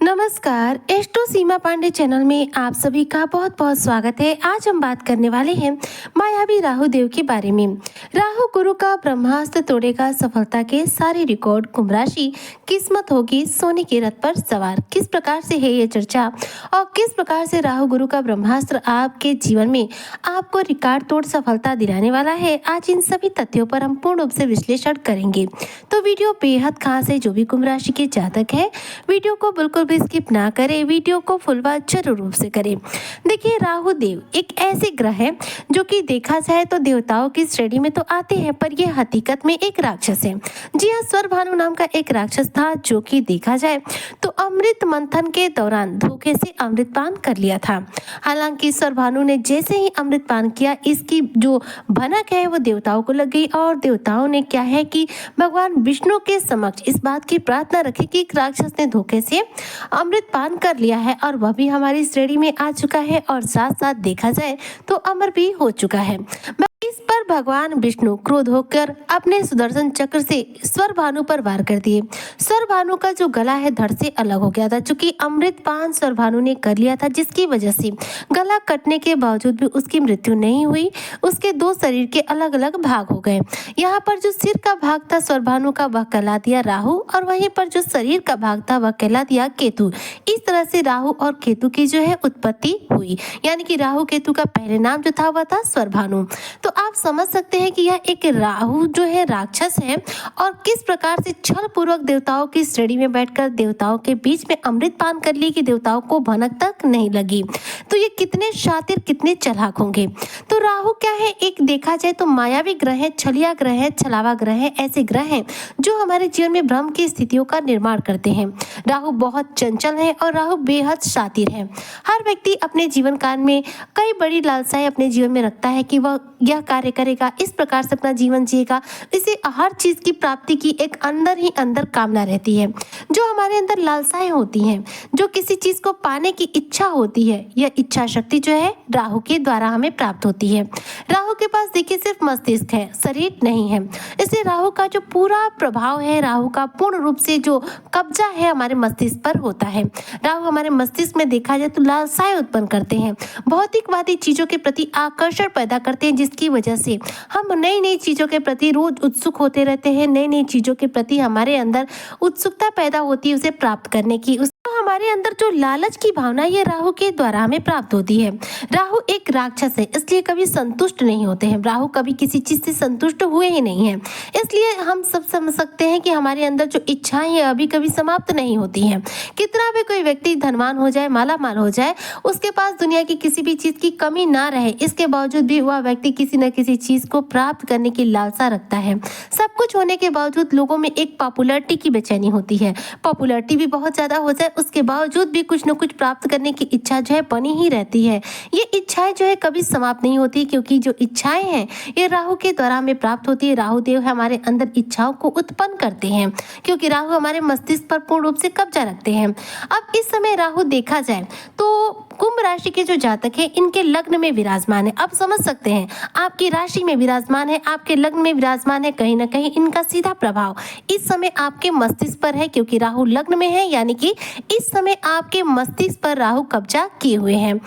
नमस्कार, एस्ट्रो सीमा पांडे चैनल में आप सभी का बहुत बहुत स्वागत है। आज हम बात करने वाले हैं मायावी राहु देव के बारे में। राहु गुरु का ब्रह्मास्त्र तोड़ेगा सफलता के सारे रिकॉर्ड, कुंभ राशि किस्मत होगी सोने के रथ पर सवार। किस प्रकार से है ये चर्चा और किस प्रकार से राहु गुरु का ब्रह्मास्त्र आपके जीवन में आपको रिकॉर्ड तोड़ सफलता दिलाने वाला है, आज इन सभी तथ्यों पर हम पूर्ण रूप से विश्लेषण करेंगे। तो वीडियो बेहद खास है। जो भी कुंभ राशि के जातक है, वीडियो को बिल्कुल भी स्किप ना करें, वीडियो को फुल वॉच जरूर रूप से करें। देखिए, राहु देव एक ऐसे ग्रह है जो कि देखा जाए तो देवताओं की श्रेणी में तो आते हैं, पर ये हकीकत में एक राक्षस है। जी हाँ, स्वरभानु नाम का एक राक्षस था जो कि देखा जाए तो अमृत मंथन के दौरान धोखे से अमृत पान कर लिया था। हालांकि स्वरभानु ने जैसे ही अमृत पान किया, इसकी जो भनक है वो देवताओं को लग गई और देवताओं ने क्या है कि भगवान विष्णु के समक्ष इस बात की प्रार्थना रखी कि राक्षस ने धोखे से अमृत पान कर लिया है और वह भी हमारी श्रेणी में आ चुका है और साथ साथ देखा जाए तो अमर भी हो चुका है। इस पर भगवान विष्णु क्रोध होकर अपने सुदर्शन चक्र से स्वरभानु पर वार कर दिए। स्वरभानु का जो गला है धड़ से अलग हो गया था, चूंकि अमृत पान स्वरभानु ने कर लिया था, जिसकी वजह से गला कटने के बावजूद भी उसकी मृत्यु नहीं हुई। उसके दो शरीर के अलग अलग भाग हो गए। यहाँ पर जो सिर का भाग था स्वरभानु का, वह कहला दिया राहु, और वहीं पर जो शरीर का भाग था वह कहला दिया केतु। इस तरह से राहु और केतु की जो है उत्पत्ति हुई, यानी कि राहु केतु का पहले नाम जो था वह था स्वरभानु। तो आप समझ सकते हैं कि यह एक राहु जो है राक्षस है और किस प्रकार से छल पूर्वक देवताओं की श्रेणी में बैठकर देवताओं के बीच में अमृत पान कर लिए कि देवताओं को भनक तक नहीं लगी। तो ये कितने शातिर, कितने चालाक होंगे। तो राहु क्या है, एक देखा जाए तो मायावी ग्रह है, छलिया ग्रह है, छलावा ग्रह है। ऐसे ग्रह हैं जो हमारे जीवन में भ्रम की स्थितियों का निर्माण करते हैं। राहु बहुत चंचल है और राहु बेहद शातिर है। हर व्यक्ति अपने जीवन काल में कई बड़ी लालसाएं अपने जीवन में रखता है कि वह यह कार्य करेगा, इस प्रकार से अपना जीवन जिएगा। इसे हर चीज की प्राप्ति की एक अंदर ही अंदर कामना रहती है। जो हमारे अंदर लालसाएं होती हैं, जो किसी चीज को पाने की इच्छा होती है, यह इच्छा शक्ति जो है राहु के द्वारा हमें प्राप्त होती है। राहु के पास देखिए सिर्फ मस्तिष्क है, शरीर नहीं है। इसलिए राहु का जो पूरा प्रभाव है, राहु का पूर्ण रूप से जो कब्जा है हमारे मस्तिष्क पर होता है। राहु हमारे मस्तिष्क में देखा जाए तो लालसाएं उत्पन्न करते हैं, भौतिकवादी चीजों के प्रति आकर्षण पैदा करते हैं, जिसकी वजह से हम नई नई चीजों के प्रति रोज उत्सुक होते रहते हैं। नई नई चीजों के प्रति हमारे अंदर उत्सुकता पैदा होती है उसे प्राप्त करने की। हमारे अंदर जो लालच की भावना ये राहु के द्वारा हमें प्राप्त होती है। राहु एक राक्षस है, इसलिए कभी संतुष्ट नहीं होते हैं। राहु कभी किसी चीज से संतुष्ट हुए ही नहीं है। इसलिए हम सब समझ सकते हैं कि हमारे अंदर जो इच्छाएं हैं अभी कभी समाप्त नहीं होती हैं। कितना भी कोई व्यक्ति धनवान हो जाए, माला माल हो जाए, उसके पास दुनिया की किसी भी चीज की कमी ना रहे, इसके बावजूद भी वह व्यक्ति किसी न किसी चीज को प्राप्त करने की लालसा रखता है। सब कुछ होने के बावजूद लोगों में एक पॉपुलैरिटी की बेचैनी होती है। पॉपुलैरिटी भी बहुत ज्यादा हो जाए, उसके बावजूद भी कुछ न कुछ प्राप्त करने की इच्छा जो है बनी ही रहती है। ये इच्छाएं जो है कभी समाप्त नहीं होती, क्योंकि जो इच्छाएं हैं ये राहु के द्वारा हमें प्राप्त होती है। राहु देव हमारे अंदर इच्छाओं को उत्पन्न करते हैं, क्योंकि राहु हमारे मस्तिष्क पर पूर्ण रूप से कब्जा रखते हैं। अब इस समय राहु देखा जाए तो कुंभ राशि के जो जातक है इनके लग्न में विराजमान है। अब समझ सकते हैं, आपकी राशि में विराजमान है, आपके लग्न में विराजमान है, कहीं ना कहीं इनका सीधा प्रभाव इस समय आपके मस्तिष्क पर है, क्योंकि राहु लग्न में है, यानी कि इस समय आपके मस्तिष्क पर राहु कब्जा किए हुए हैं।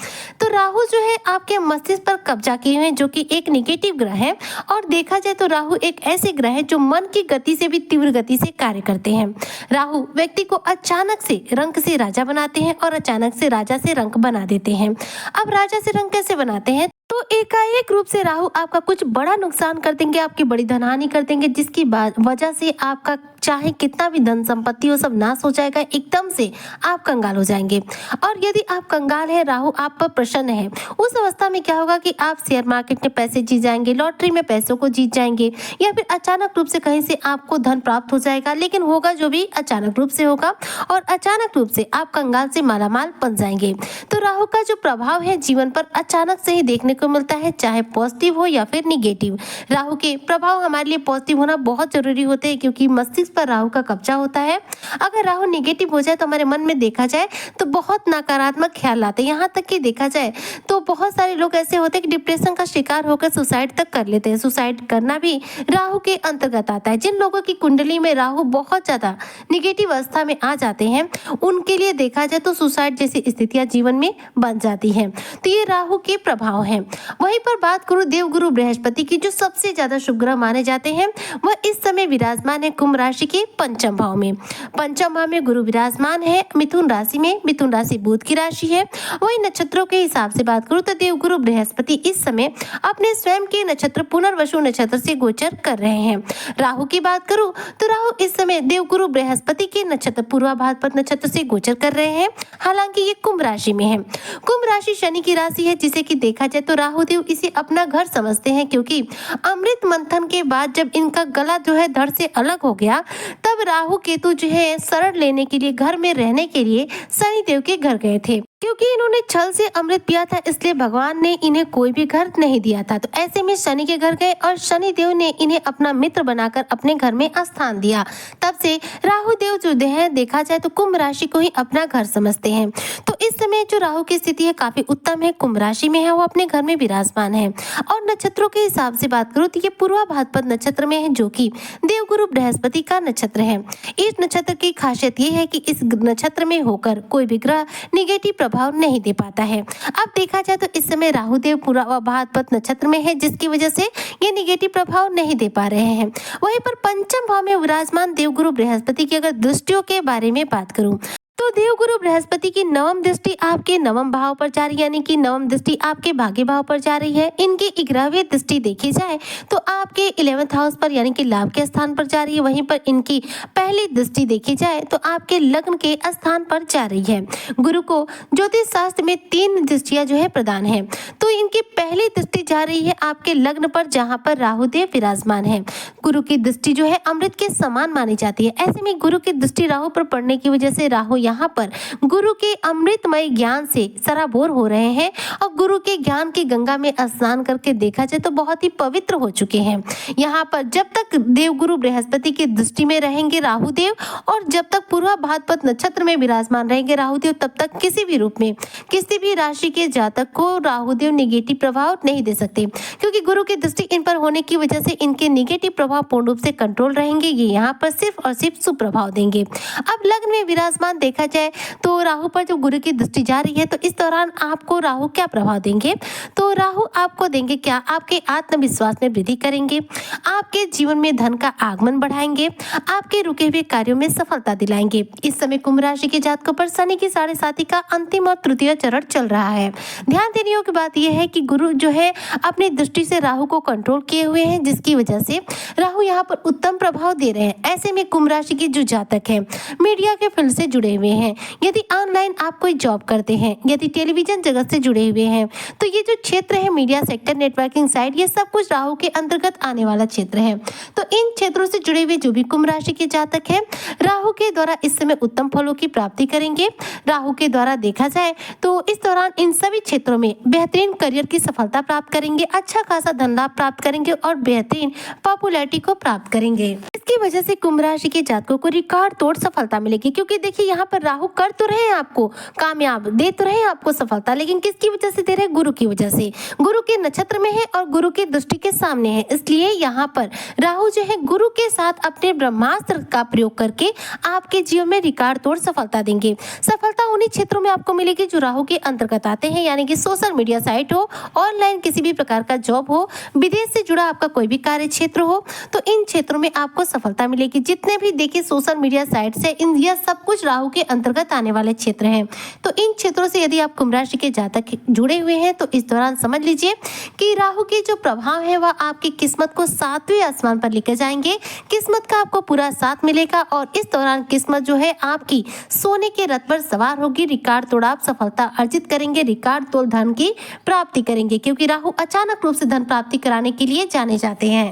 तो राहु जो है आपके मस्तिष्क पर कब्जा किए हुए हैं, जो कि एक निगेटिव ग्रह है। और देखा जाए तो राहु एक ऐसे ग्रह है जो मन की गति से भी तीव्र गति से कार्य करते हैं। राहु व्यक्ति को अचानक से रंक से राजा बनाते हैं और अचानक से राजा से रंक बना देते हैं। अब राजा से रंक कैसे बनाते हैं? तो एकाएक रूप से राहु आपका कुछ बड़ा नुकसान कर देंगे, आपकी बड़ी धनहानि कर देंगे, जिसकी वजह से आपका चाहे कितना भी धन संपत्ति हो सब नाश हो जाएगा। एकदम से आप कंगाल हो जाएंगे। और यदि आप कंगाल है, राहु आप पर प्रसन्न है, उस अवस्था में क्या होगा कि आप शेयर मार्केट में पैसे जीत जाएंगे, लॉटरी में पैसों को जीत जाएंगे, या फिर अचानक रूप से कहीं से आपको धन प्राप्त हो जाएगा। लेकिन होगा जो भी अचानक रूप से होगा और अचानक रूप से आप कंगाल से मालामाल बन जाएंगे। तो राहु का जो प्रभाव है जीवन पर अचानक से ही देखने को मिलता है, चाहे पॉजिटिव हो या फिर निगेटिव। राहु के प्रभाव हमारे लिए पॉजिटिव होना बहुत जरूरी होते हैं, क्योंकि मस्तिष्क पर राहु का कब्जा होता है। अगर राहु निगेटिव हो जाए तो हमारे मन में देखा जाए तो बहुत नकारात्मक ख्याल आते हैं। यहाँ तक कि देखा जाए तो बहुत सारे लोग ऐसे होते हैं कि डिप्रेशन का शिकार होकर सुसाइड तक कर लेते हैं। सुसाइड करना भी राहु के अंतर्गत आता है। जिन लोगों की कुंडली में राहु बहुत ज्यादा निगेटिव अवस्था में आ जाते हैं, उनके लिए देखा जाए तो सुसाइड जैसी स्थितियां जीवन में बन जाती हैं। तो ये राहु के प्रभाव हैं। वहीं पर बात करूं देवगुरु बृहस्पति की, जो सबसे ज्यादा शुभ ग्रह माने जाते हैं, वह इस समय विराजमान है कुंभ राशि के पंचम भाव में। पंचम भाव में गुरु विराजमान है मिथुन राशि में। मिथुन राशि बुध की राशि है। वही नक्षत्रों के हिसाब से बात करूं तो देवगुरु बृहस्पति इस समय अपने स्वयं के नक्षत्र पुनर्वसु नक्षत्र से गोचर कर रहे हैं। राहु की बात करूं तो राहु इस समय देवगुरु बृहस्पति के नक्षत्र पूर्वा भाद्रपद नक्षत्र से गोचर कर रहे हैं। हालांकि ये कुंभ राशि में है। कुंभ राशि शनि की राशि है, जिसे कि देखा जाए तो राहु देव इसे अपना घर समझते हैं, क्योंकि अमृत मंथन के बाद जब इनका गला जो है धड़ से अलग हो गया, तब राहु केतु जो है शरण लेने के लिए घर में रहने के लिए शनि देव के घर गए थे। क्योंकि इन्होंने छल से अमृत पिया था, इसलिए भगवान ने इन्हें कोई भी घर नहीं दिया था। तो ऐसे में शनि के घर गए और शनि देव ने इन्हें अपना मित्र बनाकर अपने घर में स्थान दिया। तब से राहु देव जो है देखा जाए तो कुंभ राशि को ही अपना घर समझते हैं। तो इस समय जो राहु की स्थिति है काफी उत्तम है, कुंभ राशि में है, वो अपने घर में विराजमान है। और नक्षत्रों के हिसाब से बात करूँ तो ये पूर्वा भाद्रपद नक्षत्र में है, जो कि देवगुरु बृहस्पति का नक्षत्र है। इस नक्षत्र की खासियत ये है कि इस नक्षत्र में होकर कोई भी ग्रह निगेटिव प्रभाव नहीं दे पाता है। अब देखा जाए तो इस समय राहु देव पूर्वा भाद्रपद नक्षत्र में है, जिसकी वजह से ये निगेटिव प्रभाव नहीं दे पा रहे हैं। वहीं पर पंचम भाव में विराजमान देवगुरु बृहस्पति की अगर दृष्टियों के बारे में बात करूं तो देवगुरु बृहस्पति की नवम दृष्टि आपके नवम भाव पर जा रही है, यानी कि नवम दृष्टि आपके भाग्य भाव पर जा रही है। इनकी 11वीं दृष्टि देखी जाए तो आपके 11th हाउस पर यानी कि लाभ के स्थान पर जा रही है। वहीं पर इनकी पहली दृष्टि देखी जाए तो आपके लग्न के स्थान पर जा रही है। गुरु को ज्योतिष शास्त्र में 3 दृष्टियां जो है प्रदान है। तो इनकी पहली दृष्टि जा रही है आपके लग्न पर, जहां पर राहु देव विराजमान है। गुरु की दृष्टि जो है अमृत के समान मानी जाती है। ऐसे में गुरु की दृष्टि राहु पर पड़ने की वजह से राहु यहाँ पर गुरु के अमृतमय ज्ञान से सराबोर हो रहे हैं और गुरु के ज्ञान की गंगा में स्नान करके देखा जाए तो बहुत ही पवित्र हो चुके हैं। यहाँ पर जब तक देवगुरु बृहस्पति की दृष्टि में रहेंगे राहु देव, और जब तक पूर्वा भाद्रपद नक्षत्र में विराजमान रहेंगे राहु देव, तब तक किसी भी रूप में किसी भी राशि के जातक को राहु देव निगेटिव प्रभाव नहीं दे सकते, क्योंकि गुरु की दृष्टि इन पर होने की वजह से इनके निगेटिव प्रभाव पूर्ण रूप से कंट्रोल रहेंगे। ये यहाँ पर सिर्फ और सिर्फ शुभ प्रभाव देंगे। अब लग्न में विराजमान देखा जाए तो राहु पर जो गुरु की दृष्टि जा रही है, तो इस दौरान आपको राहु क्या प्रभाव देंगे? तो राहु आपको देंगे क्या? आपके आत्मविश्वास में वृद्धि करेंगे, आपके जीवन में धन का आगमन बढ़ाएंगे, आपके रुके हुए कार्यों में सफलता दिलाएंगे। इस समय कुंभ राशि के जातकों पर शनि की 7.5 का अंतिम और तृतीय चरण चल रहा है। ध्यान देने योग्य बात यह है कि गुरु जो है अपनी दृष्टि से राहु को कंट्रोल किए हुए हैं, जिसकी वजह से राहु यहाँ पर उत्तम प्रभाव दे रहे हैं। ऐसे में कुंभ राशि के जो जातक हैं, मीडिया के फील्ड से जुड़े हुए हैं, यदि ऑनलाइन आप कोई जॉब करते हैं, यदि टेलीविजन जगत से जुड़े हुए हैं, तो ये जो क्षेत्र है मीडिया सेक्टर, नेटवर्किंग साइट, ये सब कुछ राहु के अंतर्गत आने वाला क्षेत्र है। तो इन क्षेत्रों से जुड़े हुए जो भी कुंभ राशि के जातक हैं, राहु के द्वारा इस समय उत्तम फलों की प्राप्ति करेंगे। राहु के द्वारा देखा जाए तो इस दौरान इन सभी क्षेत्रों में बेहतरीन करियर की सफलता प्राप्त करेंगे, अच्छा खासा धन लाभ प्राप्त करेंगे और बेहतरीन पॉपुलैरिटी को प्राप्त करेंगे। इसकी वजह से कुंभ राशि के जातकों को रिकॉर्ड तोड़ सफलता मिलेगी, क्योंकि देखिए यहाँ पर राहु कर तो रहे हैं आपको कामयाब, दे तो रहे हैं आपको सफलता, लेकिन किसकी वजह से दे रहे हैं? गुरु की वजह से। गुरु के नक्षत्र में है और गुरु की दृष्टि के सामने है, इसलिए यहाँ पर राहु जो है गुरु के साथ अपने ब्रह्मास्त्र का प्रयोग करके आपके जीवन में रिकॉर्ड तोड़ सफलता देंगे। सफलता उन्हीं क्षेत्रों में आपको मिलेगी जो राहु के अंतर्गत आते हैं, यानी कि सोशल मीडिया साइट हो, ऑनलाइन किसी भी प्रकार का जॉब हो, विदेश से जुड़ा आपका कोई भी कार्य क्षेत्र हो, तो इन क्षेत्रों में आपको सफलता मिलेगी। जितने भी देखिए सोशल मीडिया साइट से इन यह सब कुछ राहु के अंतर्गत आने वाले क्षेत्र हैं। तो इन क्षेत्रों से यदि आप कुंभ राशि के जातक जुड़े हुए हैं, तो इस दौरान समझ लीजिए कि राहु के जो प्रभाव है वह आपकी किस्मत को 7वें आसमान पर लेकर जाएंगे। किस्मत का आपको पूरा साथ मिलेगा और इस दौरान किस्मत जो है आपकी सोने के रथ पर सवार होगी। रिकॉर्ड तोड़ आप सफलता अर्जित करेंगे, रिकॉर्ड तोड़ धन की प्राप्ति करेंगे, क्योंकि राहु अचानक रूप से धन प्राप्ति कराने के लिए जाने जाते हैं।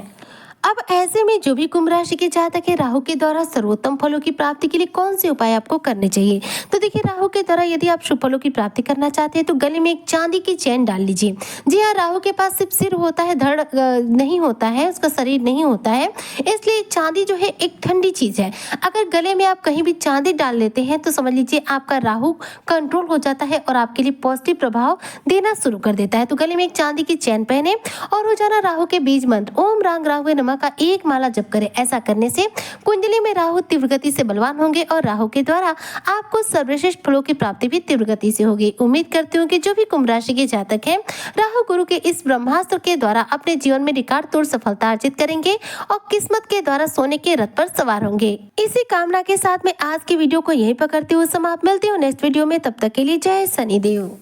अब ऐसे में जो भी कुंभ राशि के जातक है, राहु के द्वारा सर्वोत्तम फलों की प्राप्ति के लिए कौन से उपाय आपको करने चाहिए? तो देखिए देखिए, राहु के द्वारा यदि आप शुभ फलों की प्राप्ति करना चाहते हैं तो गले में एक चांदी की चेन डाल लीजिए। जी हाँ, राहु के पास सिर्फ सिर होता है, धड़ नहीं होता है, उसका शरीर नहीं होता है, इसलिए चांदी जो है एक ठंडी चीज है। अगर गले में आप कहीं भी चांदी डाल लेते हैं तो समझ लीजिए आपका राहु कंट्रोल हो जाता है और आपके लिए पॉजिटिव प्रभाव देना शुरू कर देता है। तो गले में एक चांदी की चैन पहने और रोजाना राहु के बीज मंत्र ओम रांग राहुवे नमः का एक माला जप करें। ऐसा करने से कुंडली में राहु तीव्र गति से बलवान होंगे और राहु के द्वारा आपको सर्वश्रेष्ठ फलों की प्राप्ति भी तीव्र गति से होगी। उम्मीद करती हूँ कि जो भी कुंभ राशि के जातक हैं राहु गुरु के इस ब्रह्मास्त्र के द्वारा अपने जीवन में रिकॉर्ड तोड़ सफलता अर्जित करेंगे और किस्मत के द्वारा सोने के रथ पर सवार होंगे। इसी कामना के साथ मैं आज की वीडियो को यहीं पर करती हूँ समाप्त। मिलती हूँ नेक्स्ट वीडियो में, तब तक के लिए जय शनिदेव।